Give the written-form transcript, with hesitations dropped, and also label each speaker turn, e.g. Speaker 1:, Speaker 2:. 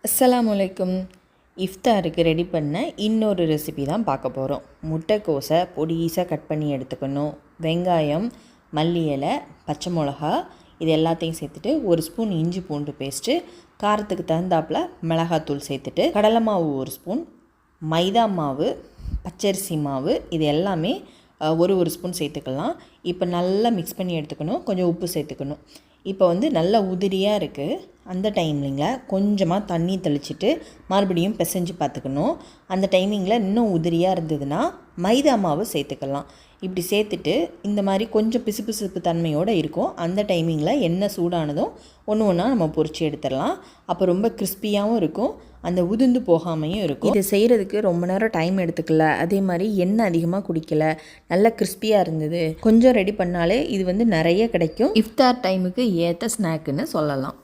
Speaker 1: அஸ்ஸலாமு அலைக்கும். இஃப்தாருக்கு ரெடி பண்ண இன்னொரு ரெசிபி தான் பார்க்க போகிறோம். முட்டைக்கோஸை பொடிசாக கட் பண்ணி எடுத்துக்கணும். வெங்காயம், மல்லி இலை, பச்சை மிளகா இது எல்லாத்தையும் சேர்த்துட்டு 1 ஸ்பூன் இஞ்சி பூண்டு பேஸ்ட்டு, காரத்துக்கு தகுந்தாப்பில் மிளகாத்தூள் சேர்த்துட்டு, கடலை மாவு 1 ஸ்பூன், மைதா மாவு, பச்சரிசி மாவு இது எல்லாமே ஒரு ஸ்பூன் சேர்த்துக்கலாம். இப்போ நல்லா மிக்ஸ் பண்ணி எடுத்துக்கணும். கொஞ்சம் உப்பு சேர்த்துக்கணும். இப்போ நல்லா உதிரியாக இருக்குது. அந்த டைமிங்கில் கொஞ்சமாக தண்ணி தெளிச்சிட்டு மறுபடியும் பிசைஞ்சு பார்த்துக்கணும். அந்த டைமிங்கில் இன்னும் உதிரியாக இருந்ததுன்னா மைதா மாவு சேர்த்துக்கலாம். இப்படி சேர்த்துட்டு இந்த மாதிரி கொஞ்சம் பிசுபிசுப்பு தன்மையோடு இருக்கும். அந்த டைமிங்கில் எண்ணெய் சூடானதும் ஒன்று ஒன்றா நம்ம பொரிச்சு எடுத்துடலாம். அப்போ ரொம்ப கிறிஸ்பியாகவும் இருக்கும், அந்த உதிர்ந்து போகாமையும் இருக்கும். இது செய்கிறதுக்கு ரொம்ப நேரம் டைம் எடுத்துக்கல, அதே மாதிரி எண்ணெய் அதிகமாக குடிக்கல, நல்லா கிறிஸ்பியாக இருந்தது. கொஞ்சம் ரெடி பண்ணாலே இது நிறைய கிடைக்கும். இஃப்தார் டைமுக்கு ஏற்ற ஸ்நாக்குன்னு சொல்லலாம்.